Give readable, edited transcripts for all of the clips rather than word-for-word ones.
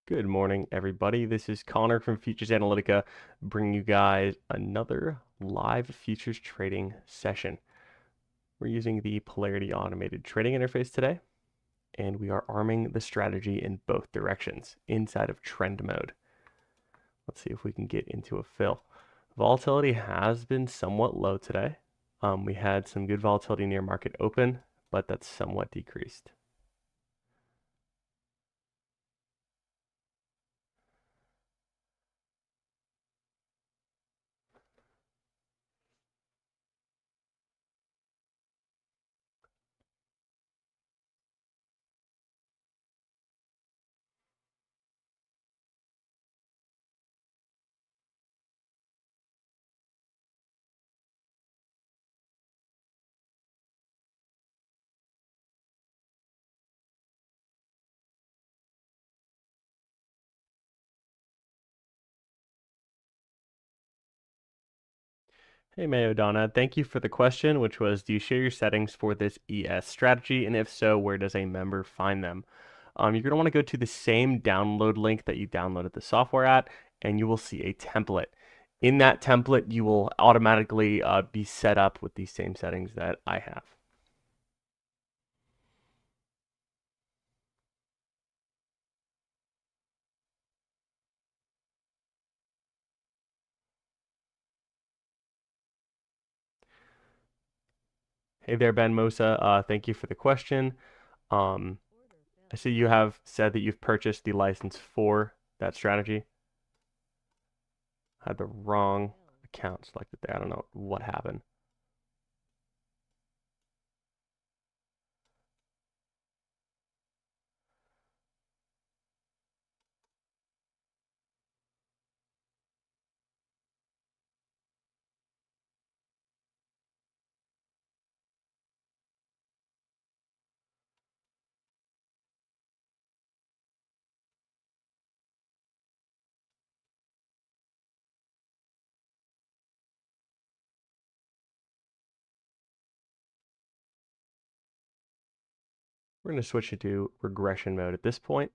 Good morning, everybody. This is Connor from Futures Analytica, bringing you guys another live futures trading session. We're using the Polarity automated trading interface today, and we are arming the strategy in both directions inside of trend mode. Let's see if we can get into a fill. Volatility has been somewhat low today. We had some good volatility near market open, but that's somewhat decreased. Hey Mayo Donna, thank you for the question, which was, do you share your settings for this ES strategy? And if so, where does a member find them? You're going to want to go to the same download link that you downloaded the software at, and you will see a template. In that template, you will automatically be set up with these same settings that I have. Hey there, Ben Mosa. Thank you for the question. I see you have said that you've purchased the license for that strategy. I had the wrong account selected there. I don't know what happened. We're going to switch it to regression mode at this point.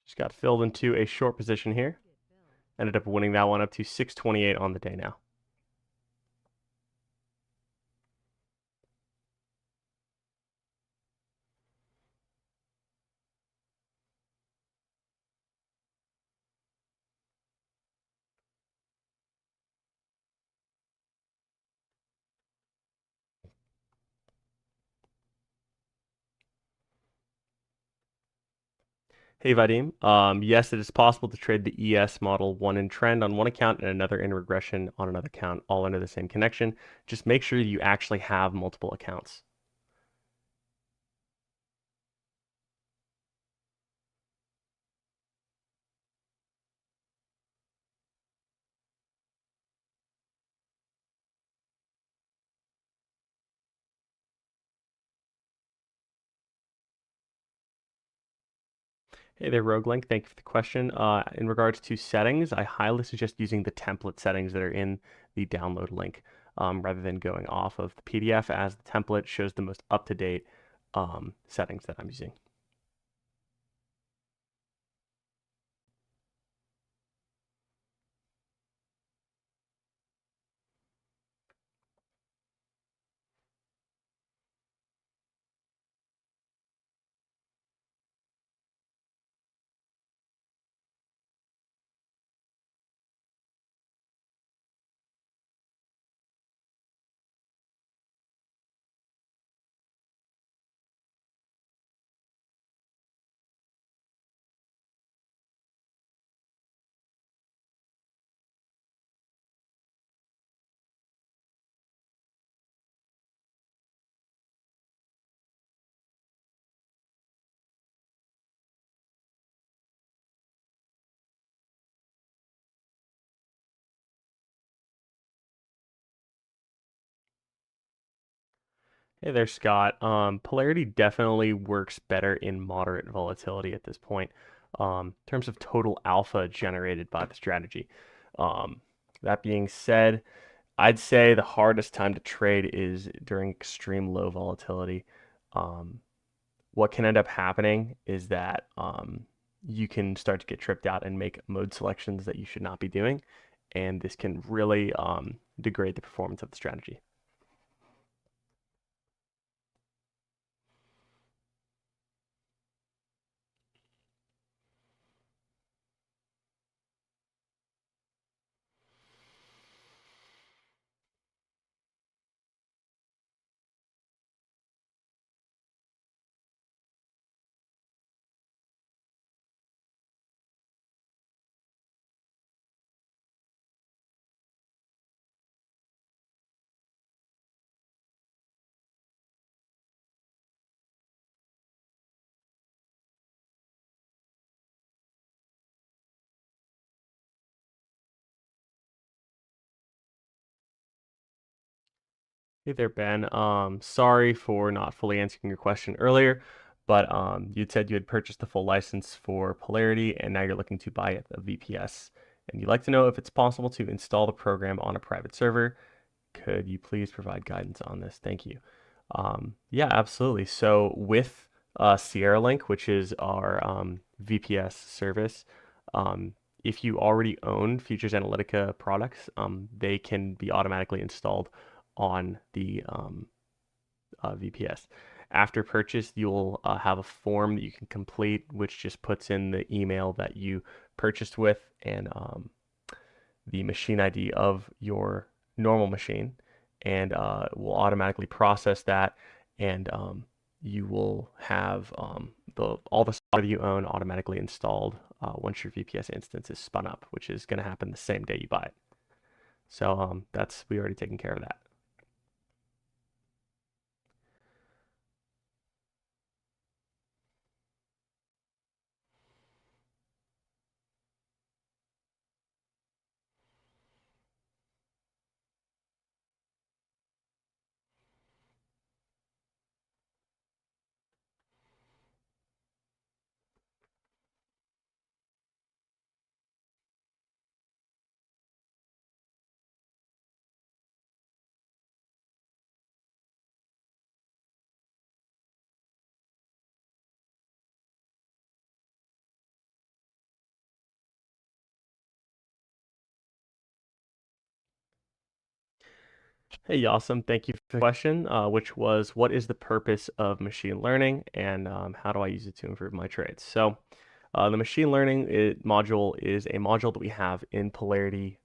Just got filled into a short position here. Ended up winning that one up to 628 on the day now. Hey Vadim, yes, it is possible to trade the ES model, one in trend on one account and another in regression on another account, all under the same connection. Just make sure you actually have multiple accounts. Hey there, Roguelink. Thank you for the question. In regards to settings, I highly suggest using the template settings that are in the download link rather than going off of the PDF, as the template shows the most up-to-date settings that I'm using. Hey there, Scott. Polarity definitely works better in moderate volatility at this point, in terms of total alpha generated by the strategy. Um, that being said, I'd say the hardest time to trade is during extreme low volatility. Um, what can end up happening is that you can start to get tripped out and make mode selections that you should not be doing, and this can really degrade the performance of the strategy. Hey there, Ben. Sorry for not fully answering your question earlier, but you'd said you had purchased the full license for Polarity and now you're looking to buy a VPS. And you'd like to know if it's possible to install the program on a private server. Could you please provide guidance on this? Thank you. Yeah, absolutely. So with Sierra Link, which is our VPS service, um, if you already own Futures Analytica products, they can be automatically installed on the VPS. After purchase, you'll have a form that you can complete, which just puts in the email that you purchased with and the machine ID of your normal machine, and will automatically process that, and you will have all the software you own automatically installed once your VPS instance is spun up, which is going to happen the same day you buy it. So that's we already taken care of that. Hey, Yasim, thank you for the question, which was what is the purpose of machine learning and how do I use it to improve my trades? So, the machine learning module is a module that we have in Polarity,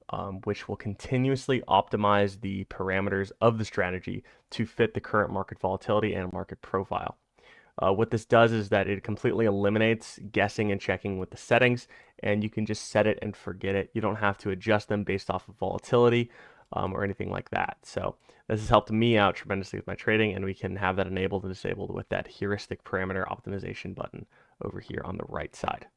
which will continuously optimize the parameters of the strategy to fit the current market volatility and market profile. What this does is that it completely eliminates guessing and checking with the settings, and you can just set it and forget it. You don't have to adjust them based off of volatility or anything like that. So this has helped me out tremendously with my trading, and we can have that enabled and disabled with that heuristic parameter optimization button over here on the right side.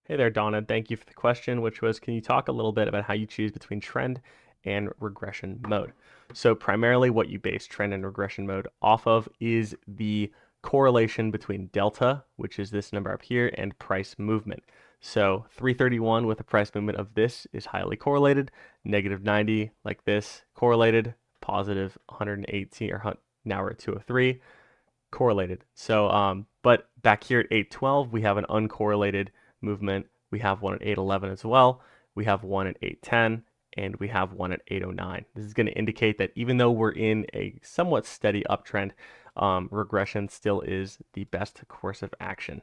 Hey there, Donna. Thank you for the question, which was, can you talk a little bit about how you choose between trend and regression mode? So primarily what you base trend and regression mode off of is the correlation between delta, which is this number up here, and price movement. So 331 with a price movement of this is highly correlated, negative 90 like this, correlated, positive 118, or now we're at 203, correlated. So, but back here at 812, we have an uncorrelated movement. We have one at 811 as well. We have one at 810, and we have one at 809. This is going to indicate that even though we're in a somewhat steady uptrend, regression still is the best course of action.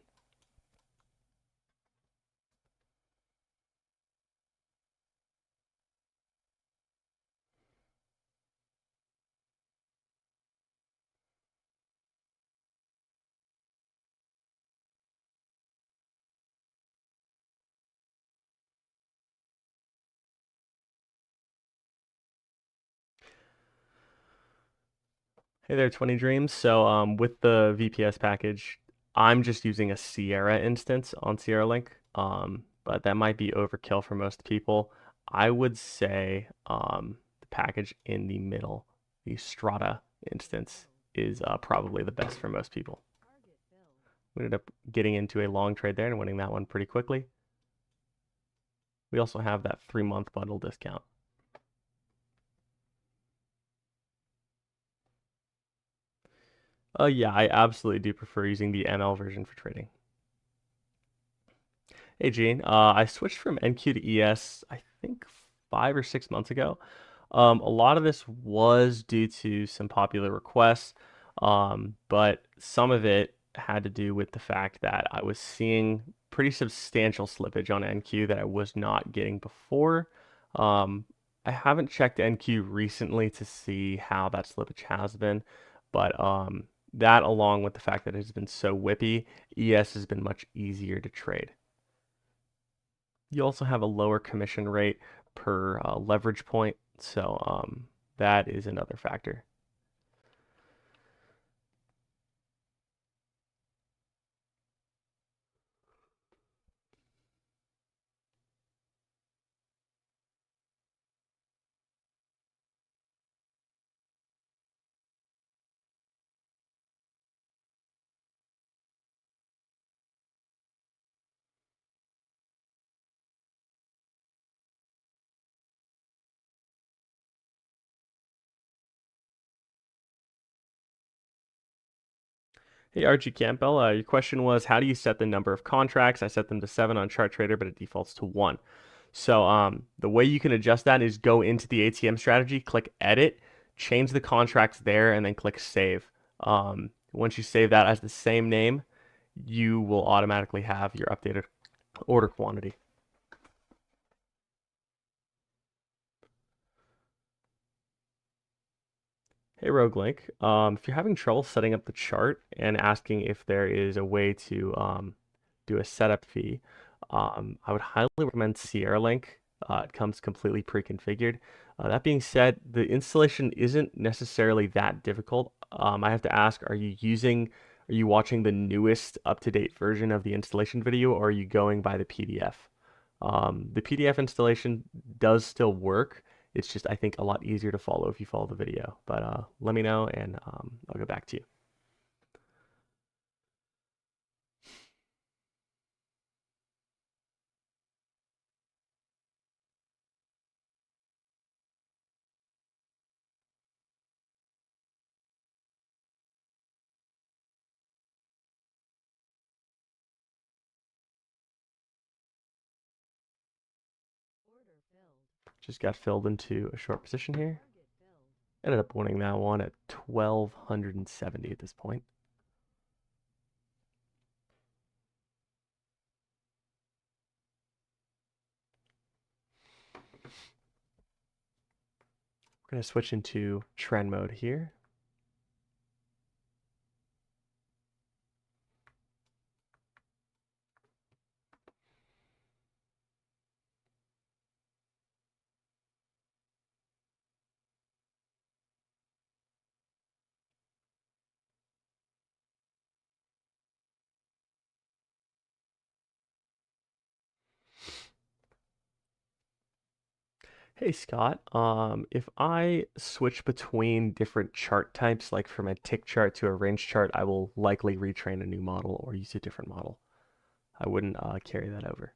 Hey there, 20 Dreams. So with the VPS package, I'm just using a Sierra instance on Sierra Link, but that might be overkill for most people. I would say the package in the middle, the Strata instance, is probably the best for most people. We ended up getting into a long trade there and winning that one pretty quickly. We also have that 3-month bundle discount. Yeah, I absolutely do prefer using the ML version for trading. Hey Gene, I switched from NQ to ES, I think 5 or 6 months ago. A lot of this was due to some popular requests, but some of it had to do with the fact that I was seeing pretty substantial slippage on NQ that I was not getting before. Um, I haven't checked NQ recently to see how that slippage has been, but that along with the fact that it has been so whippy, ES has been much easier to trade. You also have a lower commission rate per leverage point, so that is another factor. Hey, RG Campbell, your question was how do you set the number of contracts? I set them to 7 on Chart Trader, but it defaults to 1. So the way you can adjust that is go into the ATM strategy, click Edit, change the contracts there, and then click Save. Once you save that as the same name, you will automatically have your updated order quantity. Hey Roguelink, if you're having trouble setting up the chart and asking if there is a way to do a setup fee, I would highly recommend Sierra Link. It comes completely pre-configured. That being said, the installation isn't necessarily that difficult. I have to ask, are you watching the newest up-to-date version of the installation video, or are you going by the PDF? The PDF installation does still work. It's just, I think, a lot easier to follow if you follow the video. But let me know and I'll get back to you. Just got filled into a short position here. Ended up winning that one at 1270 at this point. We're going to switch into trend mode here. Hey Scott, if I switch between different chart types, like from a tick chart to a range chart, I will likely retrain a new model or use a different model. I wouldn't carry that over.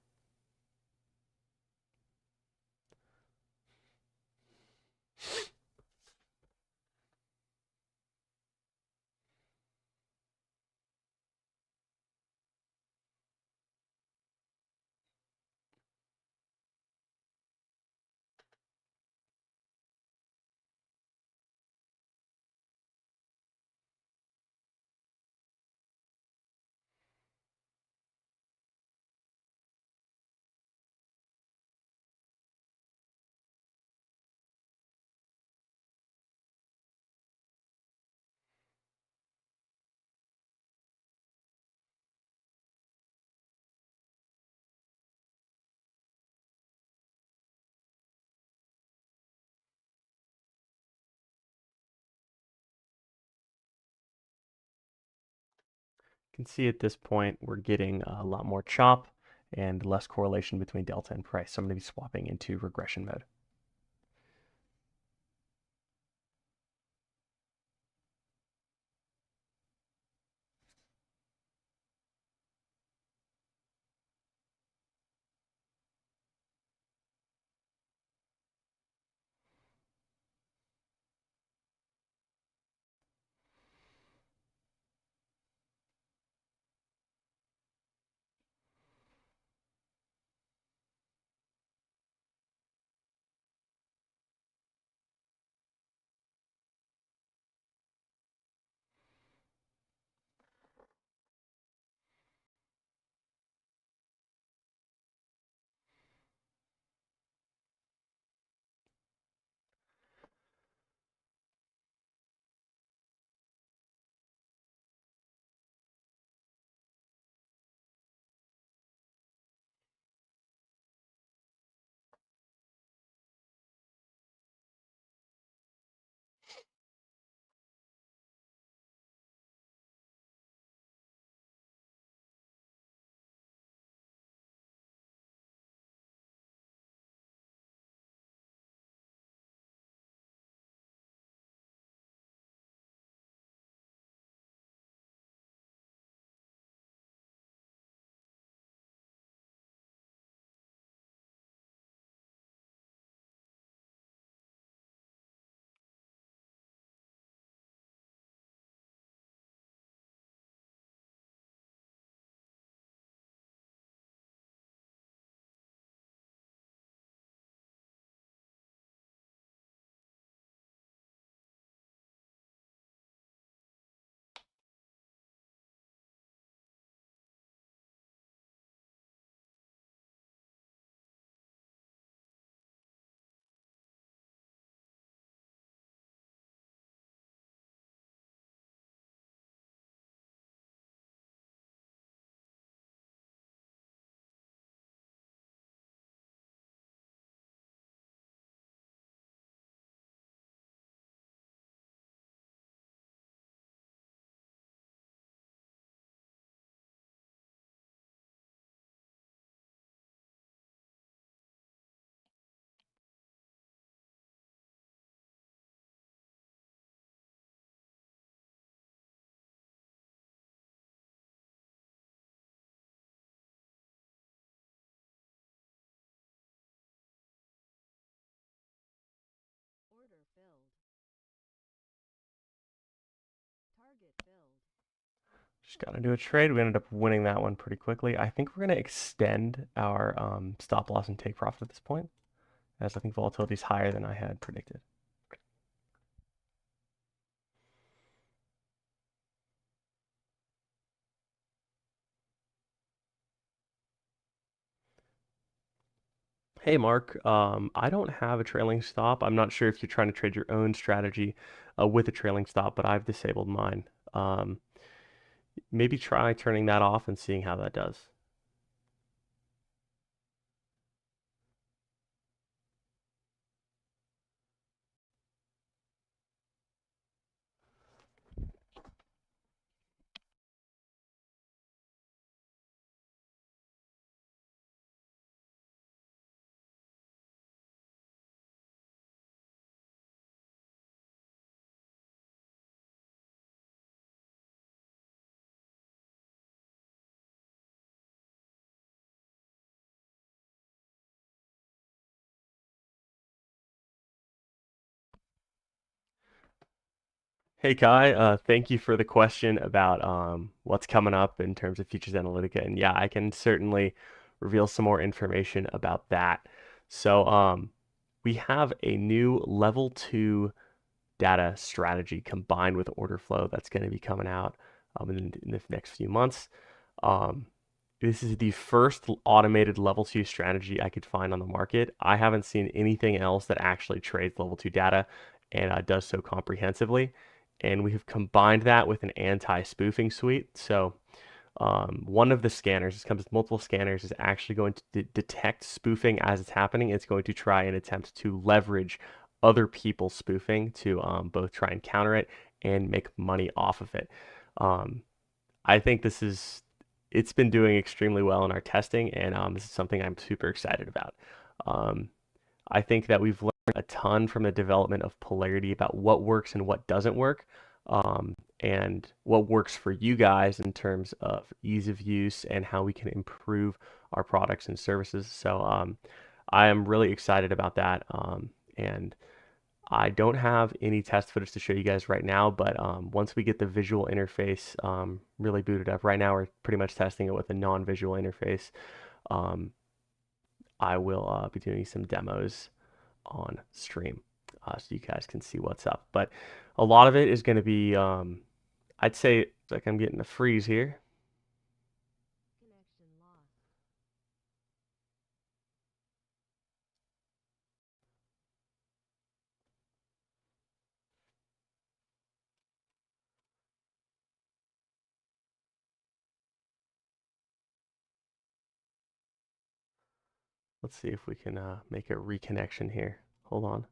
You can see at this point we're getting a lot more chop and less correlation between delta and price. So I'm going to be swapping into regression mode. Order filled. Target filled. Just got into a trade. We ended up winning that one pretty quickly. I think we're going to extend our stop loss and take profit at this point, as I think volatility is higher than I had predicted. Hey, Mark. I don't have a trailing stop. I'm not sure if you're trying to trade your own strategy with a trailing stop, but I've disabled mine. Maybe try turning that off and seeing how that does. Hey Kai, thank you for the question about what's coming up in terms of Futures Analytica. And yeah, I can certainly reveal some more information about that. So we have a new level 2 data strategy combined with order flow that's going to be coming out in the next few months. Um, this is the first automated level 2 strategy I could find on the market. I haven't seen anything else that actually trades level 2 data and does so comprehensively. And we have combined that with an anti-spoofing suite. So one of the scanners, this comes with multiple scanners, is actually going to detect spoofing as it's happening. It's going to try and attempt to leverage other people's spoofing to both try and counter it and make money off of it. Um, I think it's been doing extremely well in our testing, and this is something I'm super excited about. Um, I think that we've learned a ton from the development of Polarity about what works and what doesn't work, and what works for you guys in terms of ease of use and how we can improve our products and services. So I am really excited about that. And I don't have any test footage to show you guys right now, but once we get the visual interface really booted up, right now we're pretty much testing it with a non-visual interface. Um, I will be doing some demos on stream so you guys can see what's up. But a lot of it is going to be, I'd say, like I'm getting a freeze here. Connection lost. Let's see if we can make a reconnection here. Hold on.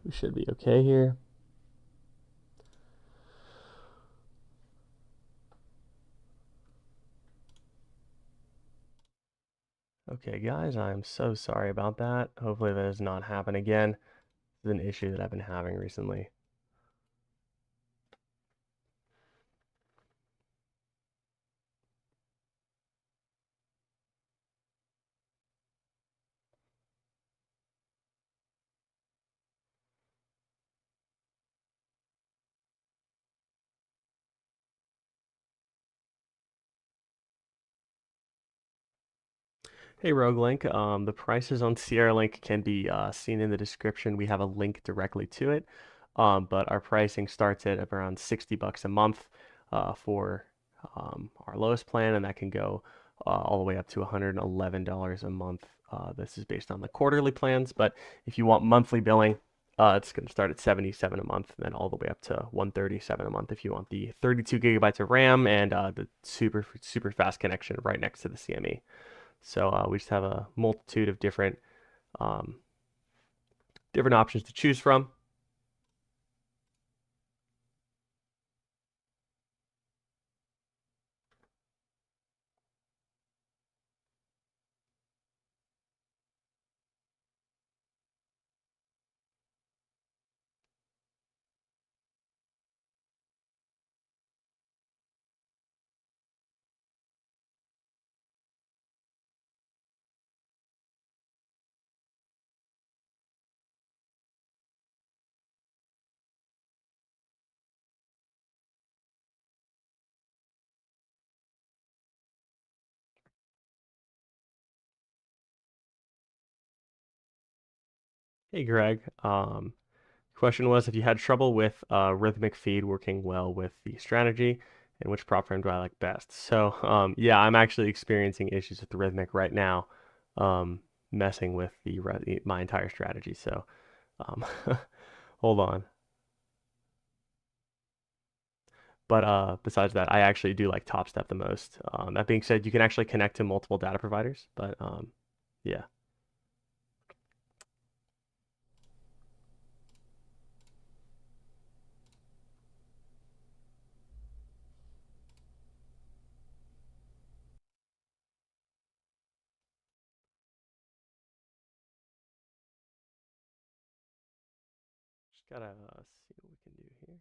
We should be okay here. Okay, guys, I'm so sorry about that. Hopefully that does not happen again. This is an issue that I've been having recently. Hey, Roguelink, the prices on Sierra Link can be seen in the description. We have a link directly to it, but our pricing starts at around 60 bucks a month for our lowest plan, and that can go all the way up to $111 a month. This is based on the quarterly plans, but if you want monthly billing, it's going to start at 77 a month, and then all the way up to 137 a month if you want the 32 gigabytes of RAM and the super fast connection right next to the CME. So we just have a multitude of um, different options to choose from. Hey, Greg. Question was if you had trouble with rhythmic feed working well with the strategy, and which prop firm do I like best? So yeah, I'm actually experiencing issues with the rhythmic right now, um, messing with my entire strategy. So um, hold on. But besides that, I actually do like Top Step the most. That being said, you can actually connect to multiple data providers, but yeah. Gotta see what we can do here.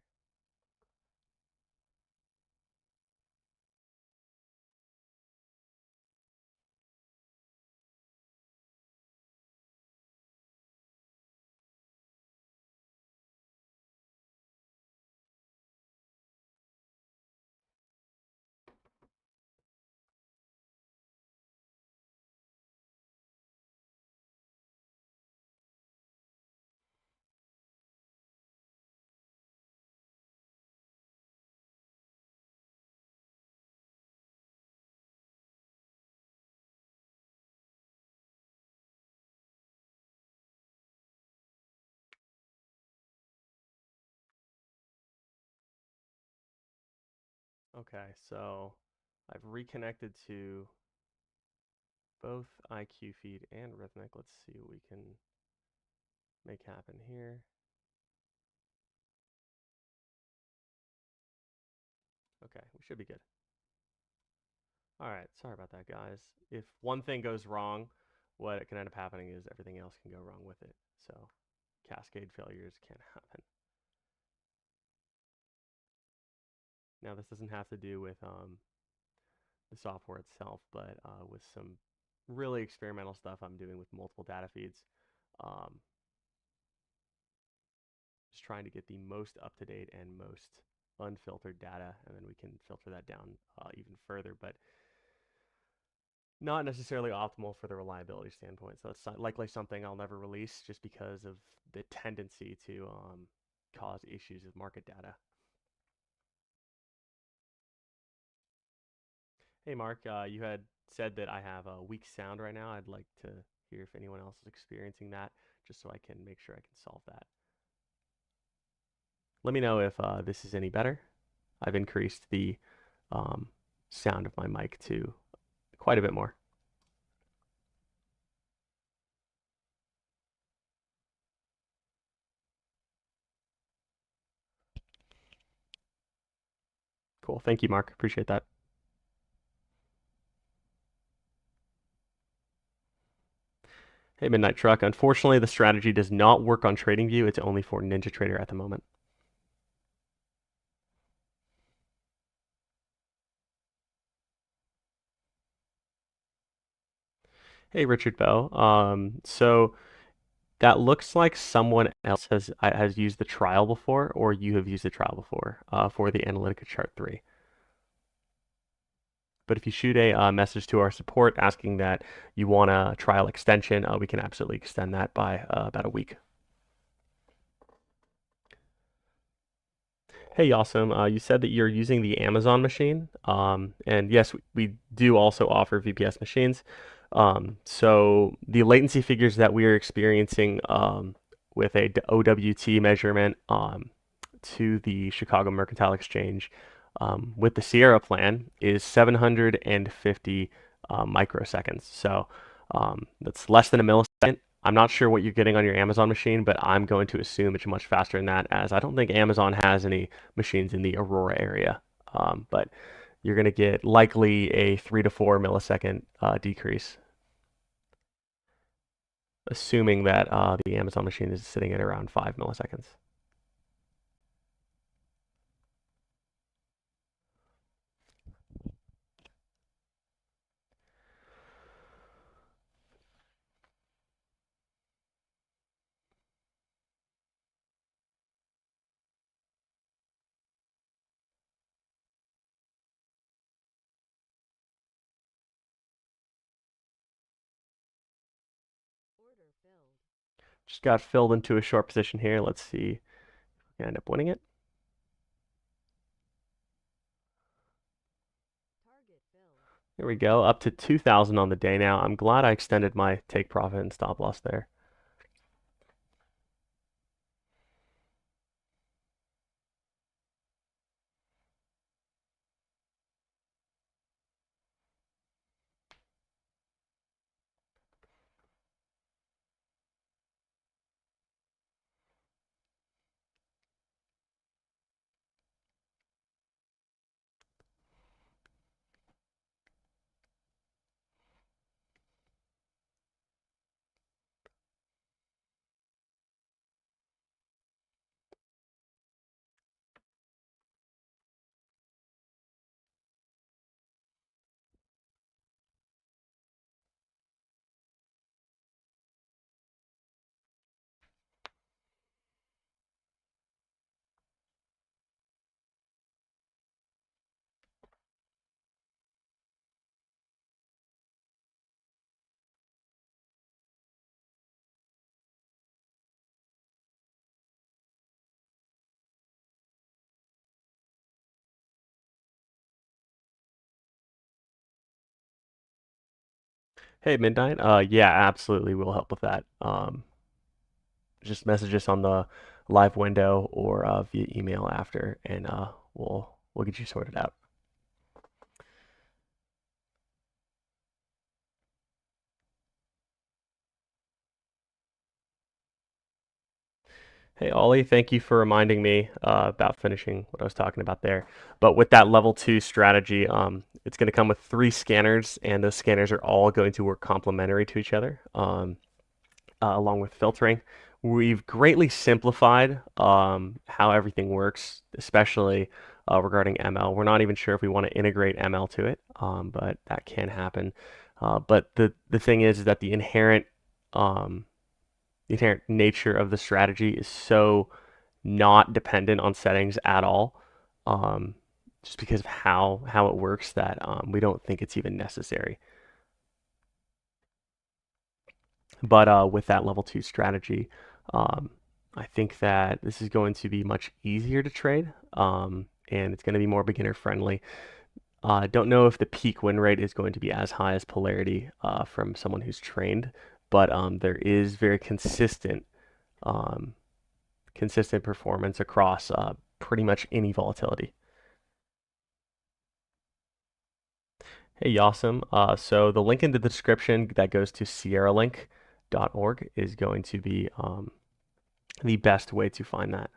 Okay, so I've reconnected to both IQ feed and Rhythmic. Let's see what we can make happen here. Okay, we should be good. All right, sorry about that, guys. If one thing goes wrong, what can end up happening is everything else can go wrong with it. So cascade failures can happen. Now, this doesn't have to do with the software itself, but with some really experimental stuff I'm doing with multiple data feeds. Um, just trying to get the most up-to-date and most unfiltered data, and then we can filter that down even further, but not necessarily optimal for the reliability standpoint. So it's likely something I'll never release just because of the tendency to cause issues with market data. Hey, Mark, you had said that I have a weak sound right now. I'd like to hear if anyone else is experiencing that, just so I can make sure I can solve that. Let me know if this is any better. I've increased the um, sound of my mic to quite a bit more. Cool. Thank you, Mark. Appreciate that. Hey, Midnight Truck. Unfortunately, the strategy does not work on TradingView. It's only for NinjaTrader at the moment. Hey, Richard Bell. So that looks like someone else has used the trial before, or you have used the trial before for the Analytica Chart 3. But if you shoot a message to our support asking that you want a trial extension, we can absolutely extend that by about a week. Hey, awesome. You said that you're using the Amazon machine. And yes, we do also offer VPS machines. So the latency figures that we are experiencing with a OWT measurement to the Chicago Mercantile Exchange with the Sierra plan is 750 microseconds. So that's less than a millisecond. I'm not sure what you're getting on your Amazon machine, but I'm going to assume it's much faster than that, as I don't think Amazon has any machines in the Aurora area. But you're going to get likely a 3 to 4 millisecond decrease, assuming that the Amazon machine is sitting at around 5 milliseconds. Order filled. Just got filled into a short position here. Let's see if we can end up winning it. Target filled. Here we go, up to 2,000 on the day now. I'm glad I extended my take profit and stop loss there. Hey, Midnight. Yeah, absolutely. We'll help with that. Just message us on the live window or via email after, and we'll get you sorted out. Hey, Ollie, thank you for reminding me about finishing what I was talking about there. But with that level two strategy, it's going to come with three scanners, and those scanners are all going to work complementary to each other, along with filtering. We've greatly simplified how everything works, especially regarding ML. We're not even sure if we want to integrate ML to it, but that can happen. But the thing is that um, the inherent nature of the strategy is so not dependent on settings at all, um, just because of how it works that we don't think it's even necessary. But with that level two strategy, um, I think that this is going to be much easier to trade, and it's going to be more beginner friendly. I don't know if the peak win rate is going to be as high as Polarity from someone who's trained, but there is very um, consistent performance across pretty much any volatility. Hey, Yasim. So the link in the description that goes to sierralink.org is going to be the best way to find that.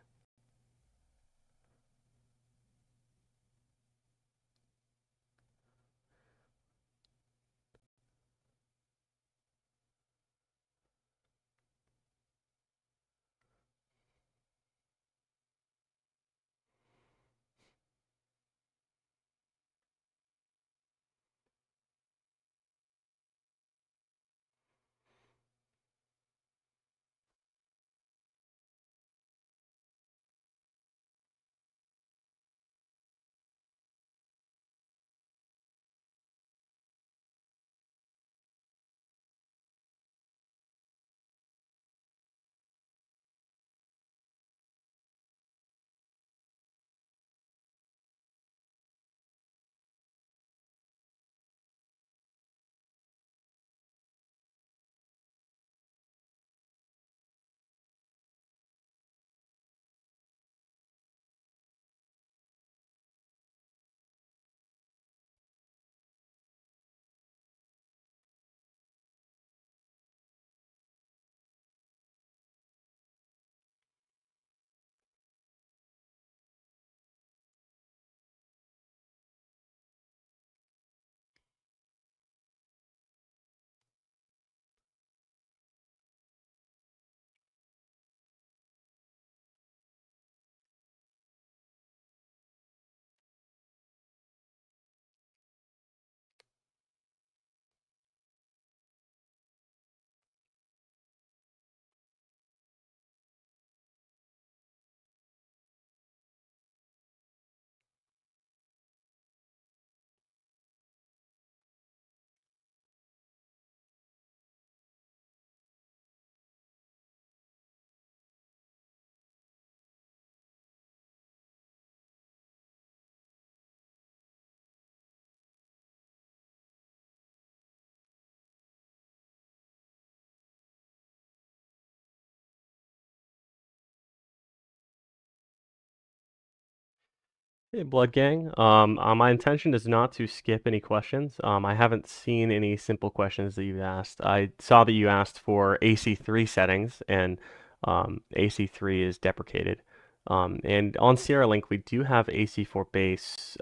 Hey, Blood Gang. My intention is not to skip any questions. I haven't seen any simple questions that you've asked. I saw that you asked for AC3 settings, and AC3 is deprecated. And on Sierra Link, we do have AC4 base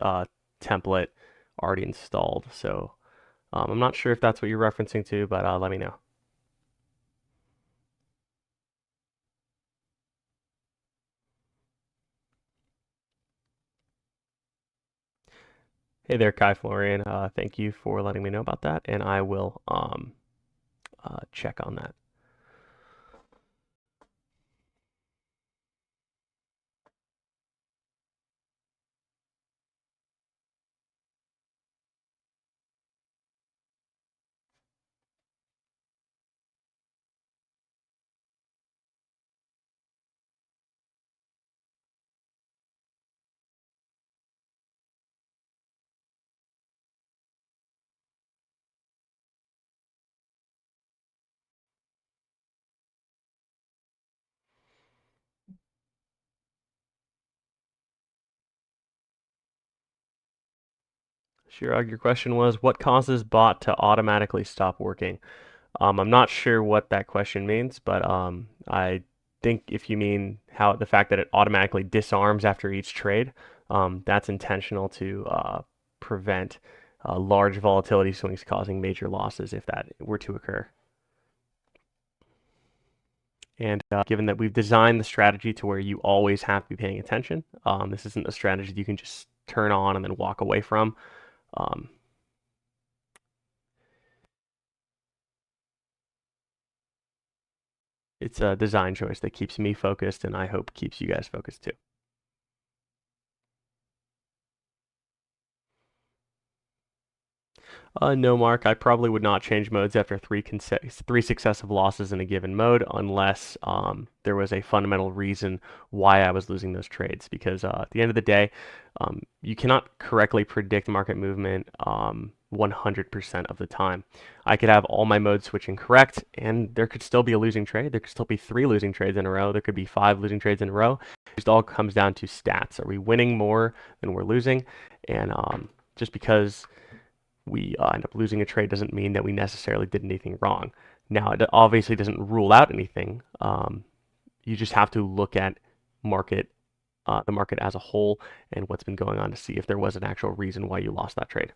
template already installed. So I'm not sure if that's what you're referencing to, but let me know. Hey there, Kai Florian. Thank you for letting me know about that, and I will check on that. Shirag, your question was, what causes bot to automatically stop working? I'm not sure what that question means, but I think if you mean how the fact that it automatically disarms after each trade, that's intentional to prevent large volatility swings causing major losses if that were to occur. And given that we've designed the strategy to where you always have to be paying attention, this isn't a strategy that you can just turn on and then walk away from. Um, it's a design choice that keeps me focused and I hope keeps you guys focused too. No, Mark, I probably would not change modes after three successive losses in a given mode unless there was a fundamental reason why I was losing those trades. Because at the end of the day, you cannot correctly predict market movement 100% of the time. I could have all my modes switching correct, and there could still be a losing trade. There could still be 3 losing trades in a row. There could be 5 losing trades in a row. It just all comes down to stats. Are we winning more than we're losing? And just because we end up losing a trade doesn't mean that we necessarily did anything wrong. Now, it obviously doesn't rule out anything. You just have to look at market, the market as a whole, and what's been going on to see if there was an actual reason why you lost that trade.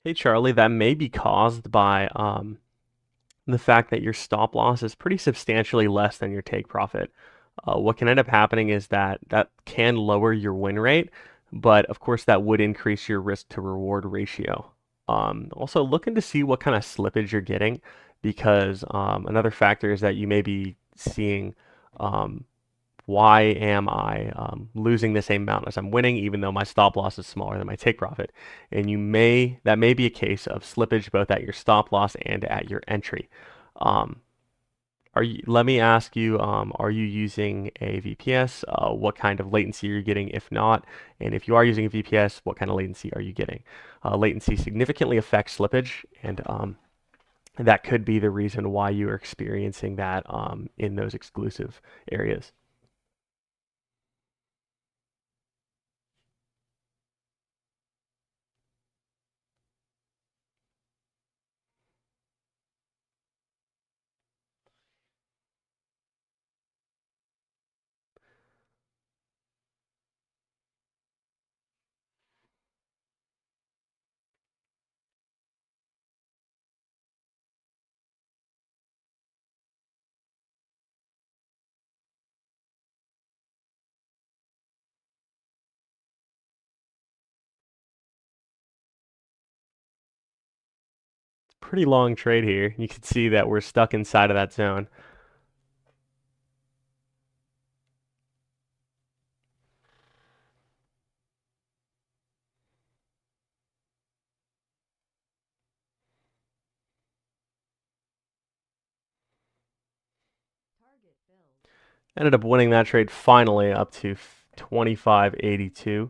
Hey, Charlie, that may be caused by the fact that your stop loss is pretty substantially less than your take profit. What can end up happening is that that can lower your win rate, but of course that would increase your risk to reward ratio. Also, looking to see what kind of slippage you're getting, because another factor is that you may be seeing um, why am I losing the same amount as I'm winning, even though my stop loss is smaller than my take profit? And that may be a case of slippage both at your stop loss and at your entry. Um, let me ask you, are you using a VPS? What kind of latency are you getting if not? And if you are using a VPS, what kind of latency are you getting? Latency significantly affects slippage, and that could be the reason why you are experiencing that in those exclusive areas. Pretty long trade here. You can see that we're stuck inside of that zone. Target filled. Ended up winning that trade finally up to 25.82.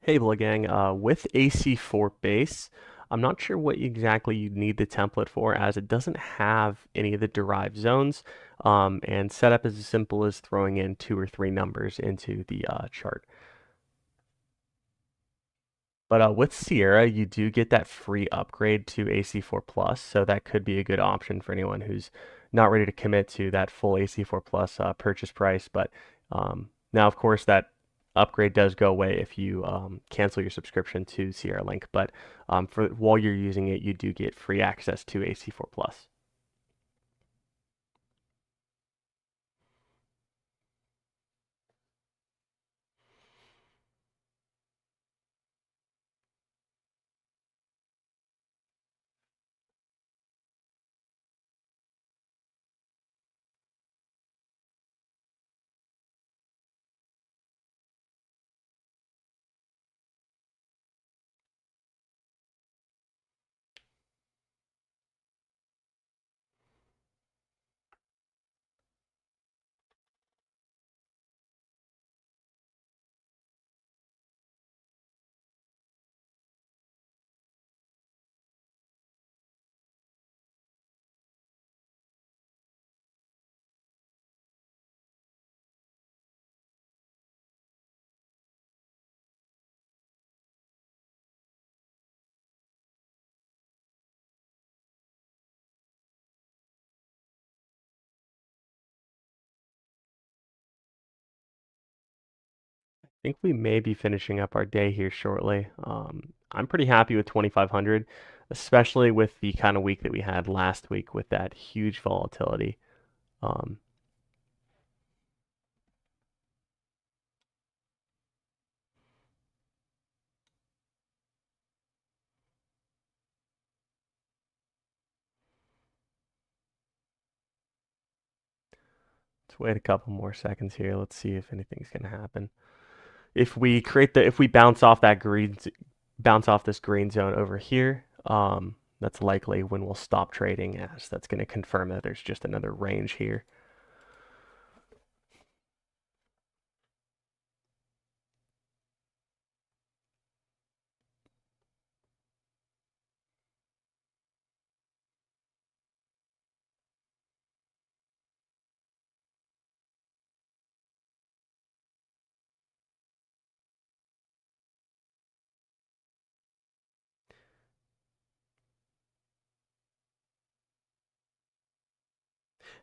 Hey, Blood Gang, with AC4 base, I'm not sure what exactly you need the template for, as it doesn't have any of the derived zones, and setup is as simple as throwing in 2 or 3 numbers into the chart. But with Sierra, you do get that free upgrade to AC4 Plus, so that could be a good option for anyone who's not ready to commit to that full AC4 Plus purchase price. But now, of course, that upgrade does go away if you cancel your subscription to Sierra Link. But for while you're using it, you do get free access to AC4 Plus. I think we may be finishing up our day here shortly. I'm pretty happy with 2,500, especially with the kind of week that we had last week with that huge volatility. Um, let's wait a couple more seconds here. Let's see if anything's going to happen. If we bounce off this green zone over here, that's likely when we'll stop trading, as that's going to confirm that there's just another range here.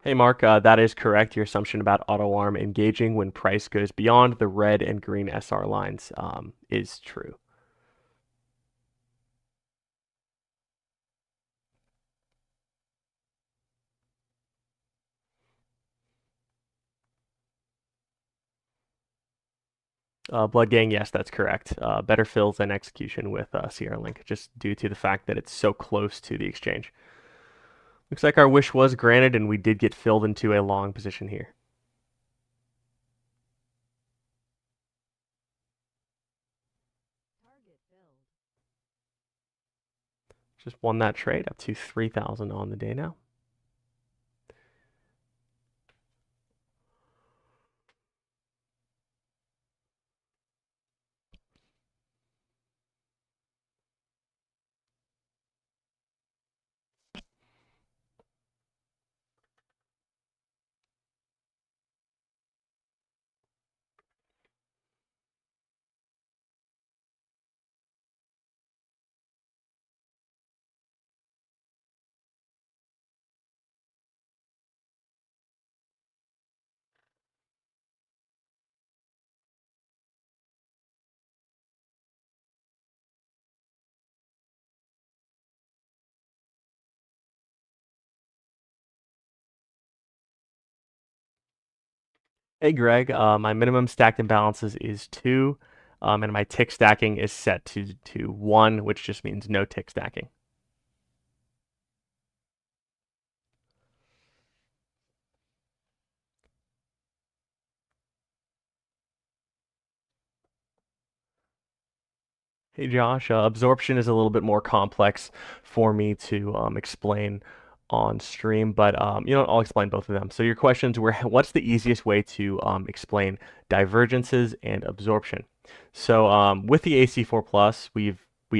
Hey Mark, that is correct. Your assumption about auto arm engaging when price goes beyond the red and green SR lines is true. Blood Gang, yes, that's correct. Better fills than execution with Sierra Link, just due to the fact that it's so close to the exchange. Looks like our wish was granted, and we did get filled into a long position here. Target filled. Just won that trade up to 3,000 on the day now. Hey Greg, my minimum stacked imbalances is 2, and my tick stacking is set to 1, which just means no tick stacking. Hey Josh, absorption is a little bit more complex for me to explain. on stream, but I'll explain both of them. So your questions were, what's the easiest way to explain divergences and absorption? So with the AC4 Plus, we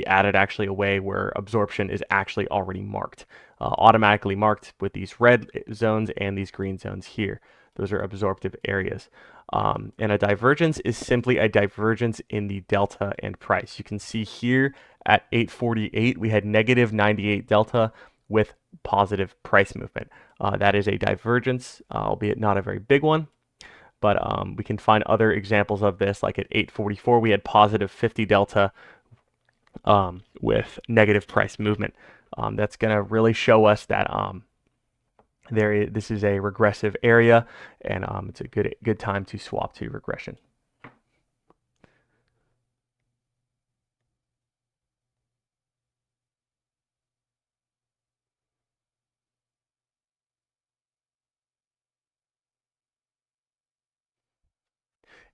added actually a way where absorption is actually already marked, automatically marked with these red zones and these green zones here. Those are absorptive areas. And a divergence is simply a divergence in the delta and price. You can see here at 848, we had negative 98 delta with positive price movement. That is a divergence, albeit not a very big one. But we can find other examples of this, like at 844, we had positive 50 delta with negative price movement. That's going to really show us that this is a regressive area, and it's a good time to swap to regression.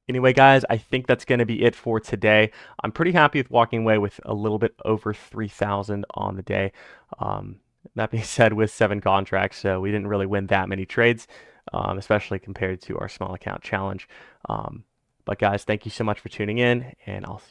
Anyway, guys, I think that's going to be it for today. I'm pretty happy with walking away with a little bit over 3,000 on the day. That being said, with 7 contracts, so we didn't really win that many trades, especially compared to our small account challenge. But guys, thank you so much for tuning in, and I'll see